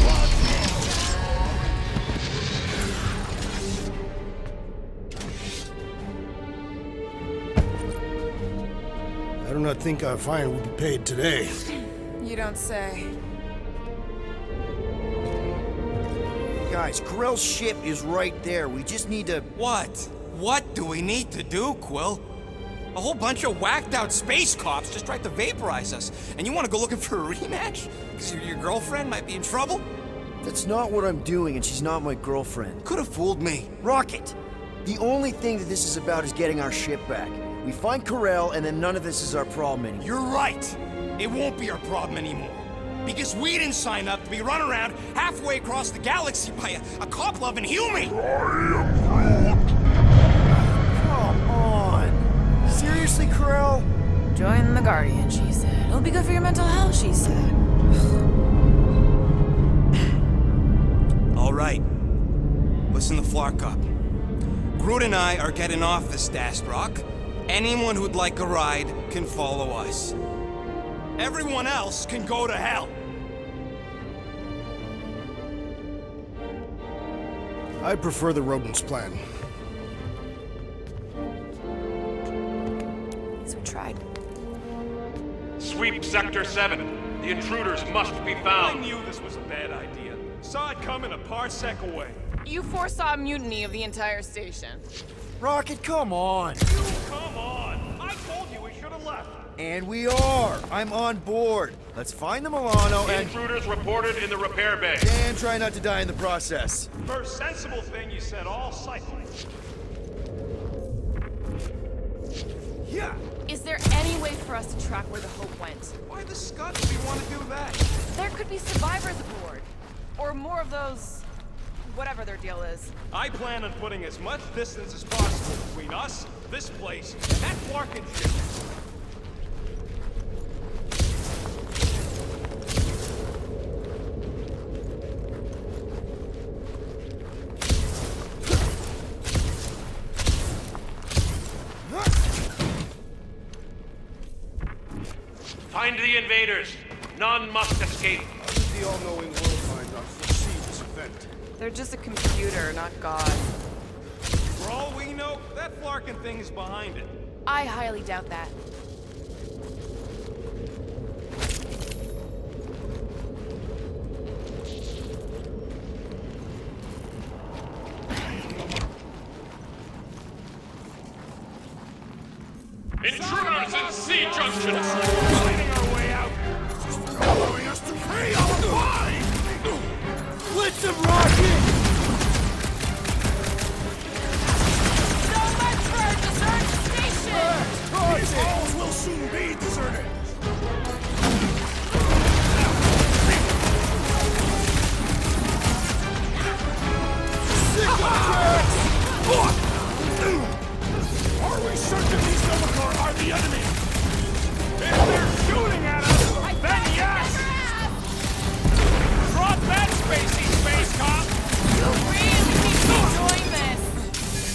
I do not think our fine will be paid today. You don't say. Guys, Grell's ship is right there. We just need to... What? What do we need to do, Quill? A whole bunch of whacked out space cops just tried to vaporize us. And you want to go looking for a rematch? Because your girlfriend might be in trouble? That's not what I'm doing, and she's not my girlfriend. Could have fooled me. Rocket! The only thing that this is about is getting our ship back. We find Corel, and then none of this is our problem anymore. You're right. It won't be our problem anymore. Because we didn't sign up to be run around halfway across the galaxy by a cop-loving human! Come on! Seriously, Corel? Join the Guardian, she said. It'll be good for your mental health, she said. All right. Listen to Flark up. Groot and I are getting off this Dast Rock. Anyone who'd like a ride can follow us. Everyone else can go to hell. I prefer the rodent's plan. So we tried. Sweep Sector 7. The intruders must be I found. knew this was a bad idea. Saw it coming a parsec away. You foresaw mutiny of the entire station. Rocket, come on! Come on! I told you we should have left. And we are! I'm on board. Let's find the Milano The and... intruders reported in the repair bay. And try not to die in the process. First sensible thing you said all cycle. Yeah. Is there any way for us to track where the Hope went? Why the scud do we want to do that? There could be survivors aboard. Or more of those... whatever their deal is. I plan on putting as much distance as possible between us, this place, and that Flarkin ship. Find the invaders. None must escape. How did the all-knowing world find out foresee this event? They're just a computer, not God. For all we know, that Flarkin thing is behind it. I highly doubt that. Intruders in C junction. Finding our way out. Allowing us to pay our fine! Blitz them, Rocket! So much for our deserted station! These halls will soon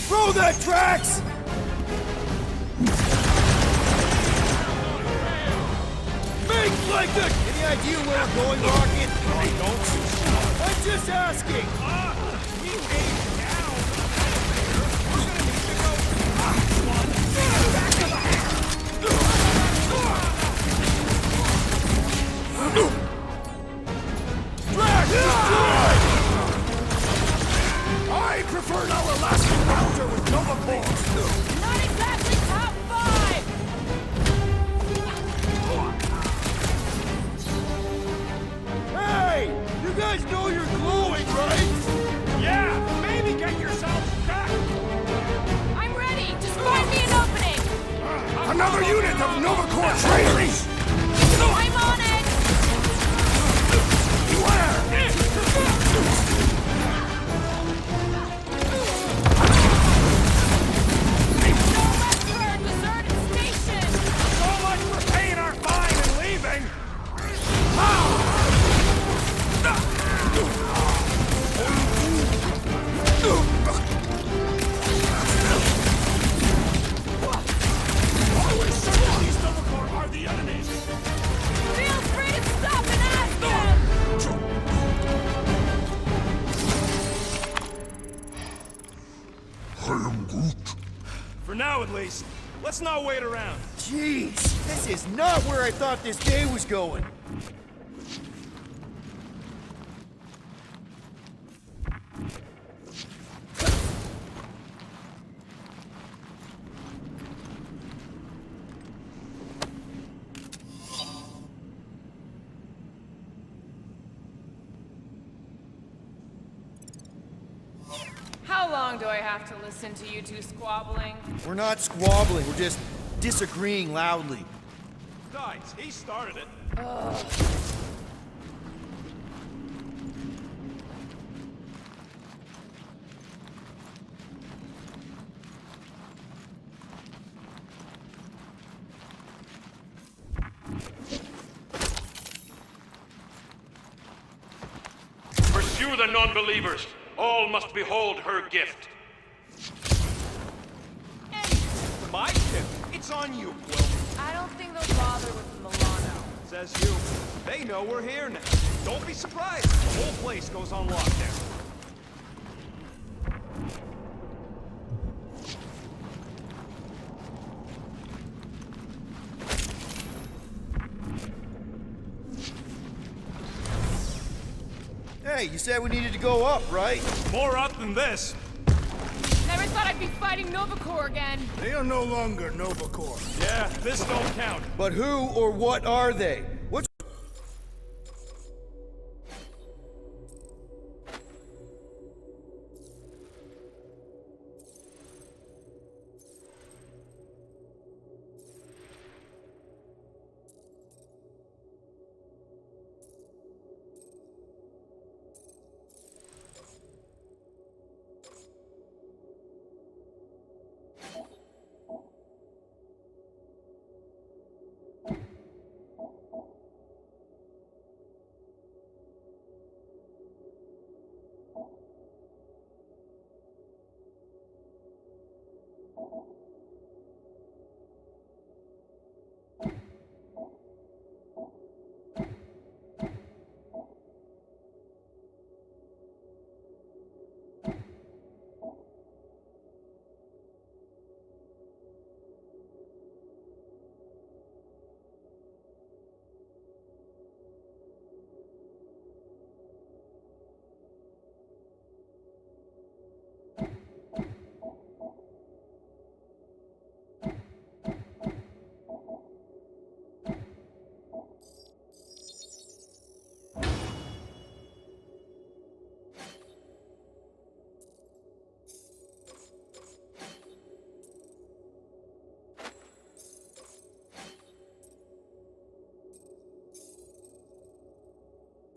Throw that, Drax! Make like the... Any idea where we're going, Rocket? I'm just asking! We aim down. We're gonna need to go. Back to the Drax, destroyed! I prefer our last encounter with Nova Force. Not exactly top 5! Hey! You guys know you're glowing, right? Yeah, maybe get yourselves back. I'm ready! Just find me an opening! Another unit of Nova Corps traitors! I'm on it! Beware! So much for paying our fine and leaving. Always certain these Nova Corps are the enemies. Feel free to stop and ask them! I am Groot. For now, at least. Let's not wait around. Jeez, this is not where I thought this day was going. How long do I have to listen to you two squabbling? We're not squabbling, we're just disagreeing loudly. Besides, he started it. Pursue the non-believers. All must behold her gift. My gift. It's on you, Quill. I don't think they'll bother with Milano. Says you. They know we're here now. Don't be surprised. The whole place goes on lockdown. Hey, you said we needed to go up, right? More up than this. Never thought I'd be fighting Nova Corps again. They are no longer Nova Corps. Yeah, this don't count. But who or what are they? What's...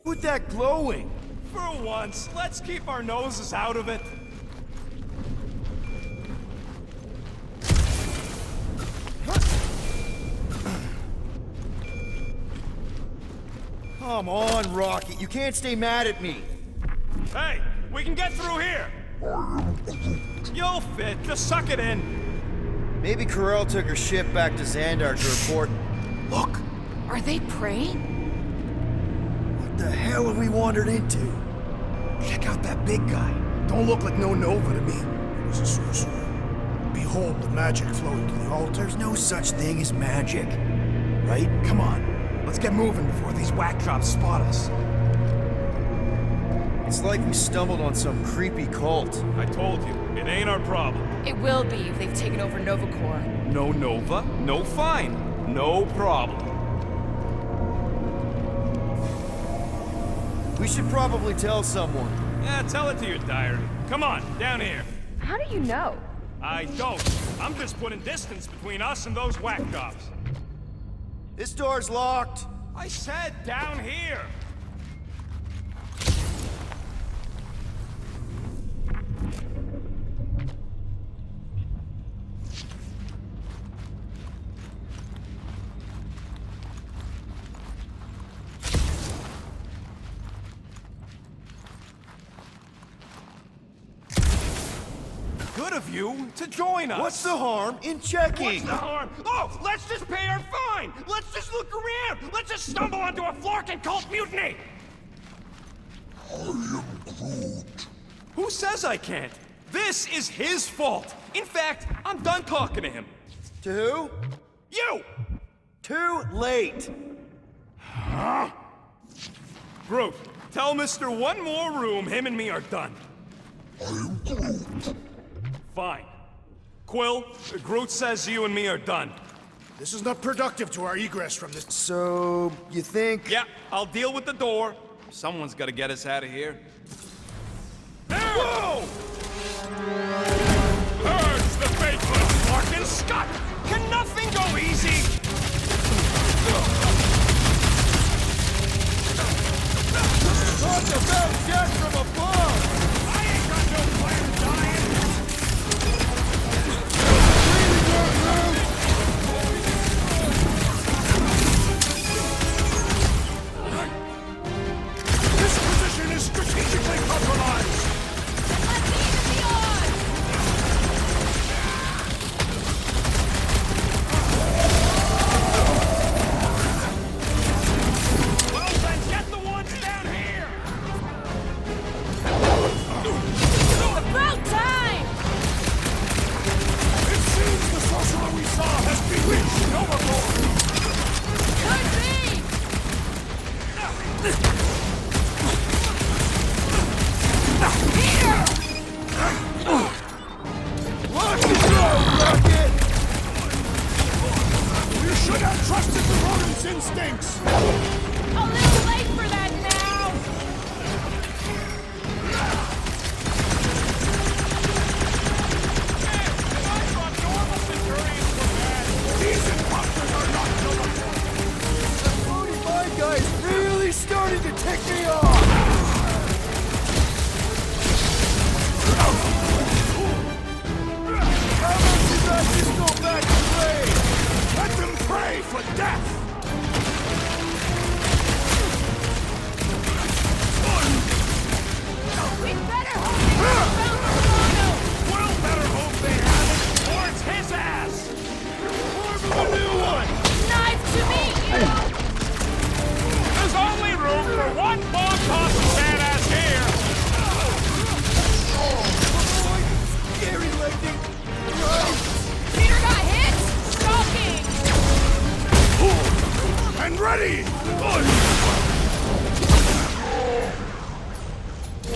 with that glowing? For once, let's keep our noses out of it. Come on, Rocket. You can't stay mad at me. Hey, we can get through here. I am Groot. You'll fit. Just suck it in. Maybe Corell took her ship back to Xandar to report. Look! Are they prey? What the hell have we wandered into? Check out that big guy. Don't look like no Nova to me. It was a sorcerer. Behold the magic flowing to the altar. There's no such thing as magic, right? Come on. Let's get moving before these whack jobs spot us. It's like we stumbled on some creepy cult. I told you, it ain't our problem. It will be if they've taken over Nova Corps. No Nova, no fine. No problem. We should probably tell someone. Yeah, tell it to your diary. Come on, down here. How do you know? I don't. I'm just putting distance between us and those whack jobs. This door's locked. I said down here. Good of you to join us. What's the harm in checking? What's the harm? Oh, let's just pay our fine. Let's just look around. Let's just stumble onto a Flarkin cult mutiny. I am Groot. Who says I can't? This is his fault. In fact, I'm done talking to him. To who? You! Too late. Huh? Groot, tell Mr. One More Room him and me are done. I am Groot. Fine. Quill, Groot says you and me are done. This is not productive to our egress from this. So, you think? Yeah, I'll deal with the door. Someone's gotta get us out of here. Whoa! Purge the faithless, Larkin Scott! Can nothing go easy? Talk about death from above! I ain't got no plan dying! This position is strategically compromised! Well then, get the ones down here! About time! It seems the sorcerer we saw has bewitched Nova Corps! Could be! Here! Lock the door, Rocket! You should have trusted the rodent's instincts! A little late for that now! I thought normal Centurions were bad. These imposters are not Nova Corps! The 45 guy's really starting to tick me off! How about you guys just go back and play? Let them pray for death! We better hope they found the Well, better hope they have it, or it's his ass! Form of a new one! Knife to me, you! There's only room for one bomb-tossing badass here! Scary lightning! Peter got hit! Stalking! And ready!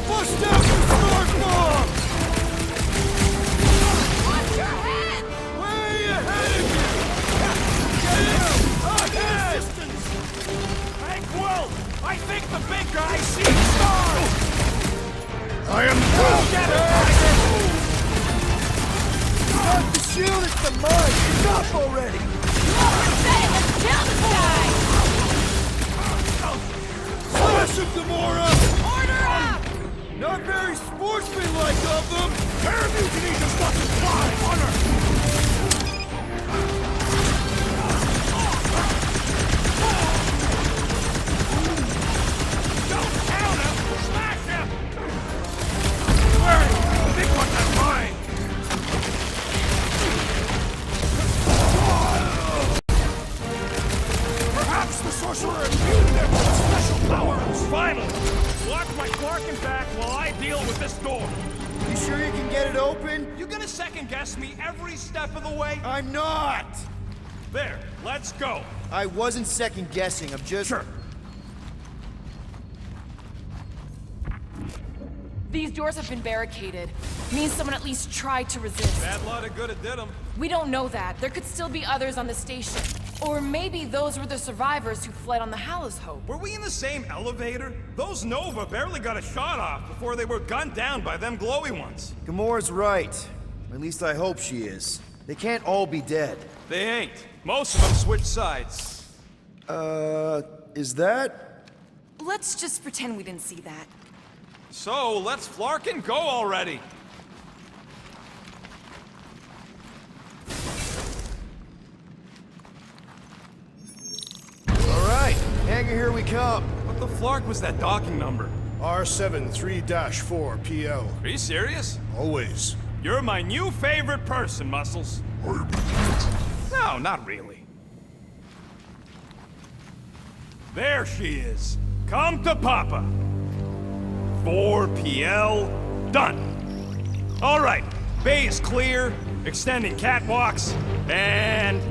Bust out the spark bomb! Watch your head! Way ahead of you! Get him! Ahead! Hey, Quill! I think the big guy sees stars! I am Go Groot! get him, Tiger! Not the shield, it's the mine! Stop already! Say it, let's kill this guy! Slash him, Gamora! Order up! Not very sportsmanlike of them! Air mutiny does not imply honor! Don't count him! Smash him! Where? The big one's not mine! gonna second guess me every step of the way? I'm not! There, let's go. I wasn't second guessing, I'm just... Sure. These doors have been barricaded. Means someone at least tried to resist. Bad lot of good it did them. We don't know that. There could still be others on the station. Or maybe those were the survivors who fled on the Hallows Hope. Were we in the same elevator? Those Nova barely got a shot off before they were gunned down by them glowy ones. Gamora's right. At least I hope she is. They can't all be dead. They ain't. Most of them switched sides. Is that? Let's just pretend we didn't see that. So, let's flark and go already. Alright, hangar, here we come. What the flark was that docking number? R73-4 PL. Are you serious? Always. You're my new favorite person, Muscles. No, not really. There she is. Come to Papa. 4 PL, done. All right, bay is clear, extending catwalks, and...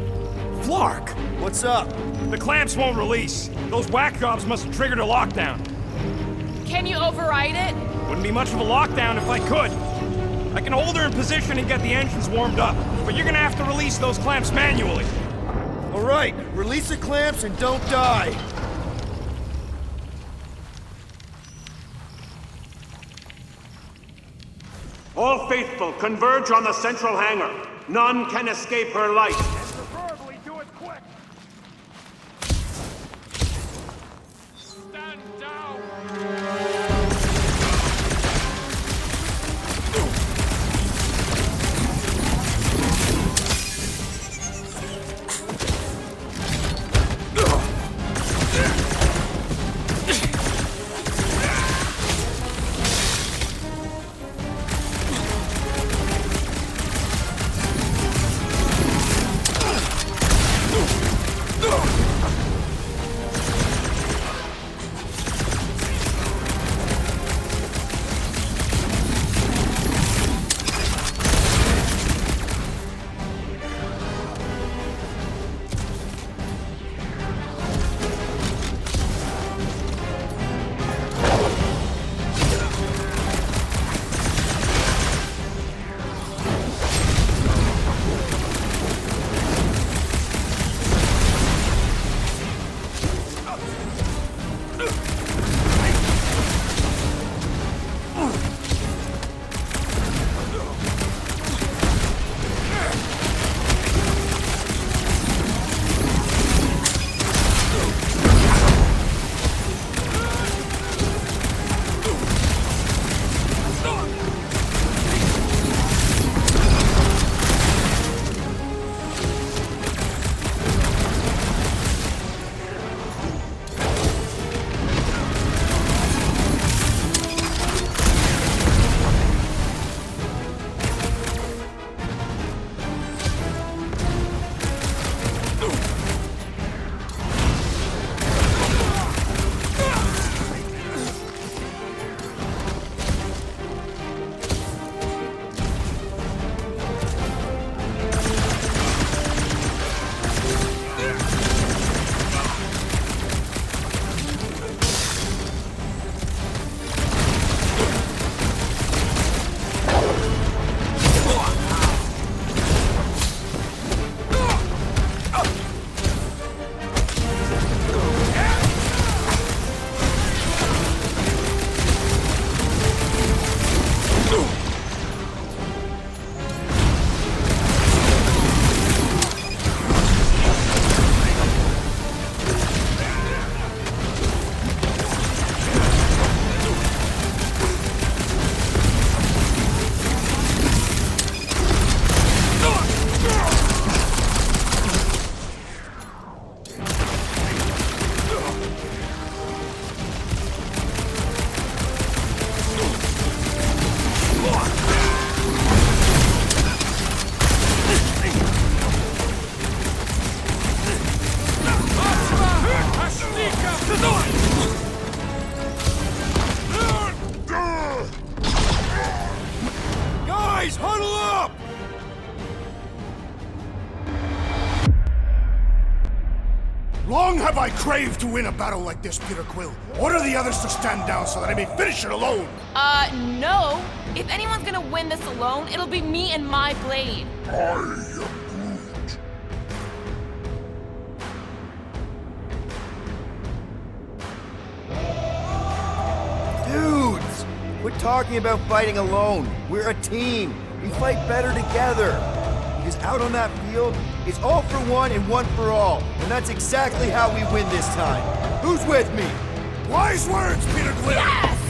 Flark! What's up? The clamps won't release. Those whack jobs must have triggered a lockdown. Can you override it? Wouldn't be much of a lockdown if I could. I can hold her in position and get the engines warmed up, but you're gonna have to release those clamps manually. Alright, release the clamps and don't die. All faithful, converge on the central hangar. None can escape her light. Preferably do it quick. Stand down. Long have I craved to win a battle like this, Peter Quill. Order the others to stand down so that I may finish it alone. No. If anyone's gonna win this alone, it'll be me and my blade. I am Groot. Dudes! Quit talking about fighting alone. We're a team. We fight better together. Because out on that field, it's all for one and one for all. And that's exactly how we win this time. Who's with me? Wise words, Peter Quill! Yes!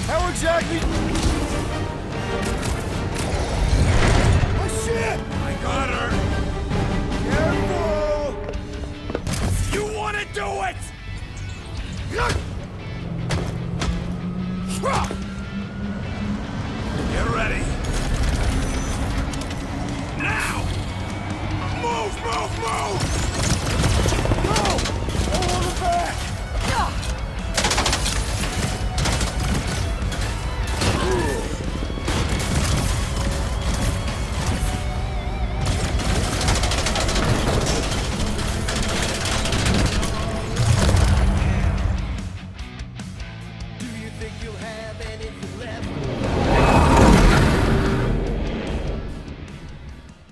How exactly? Oh shit! I got her! Careful! You wanna do it? Get ready. Now! Move, move, move!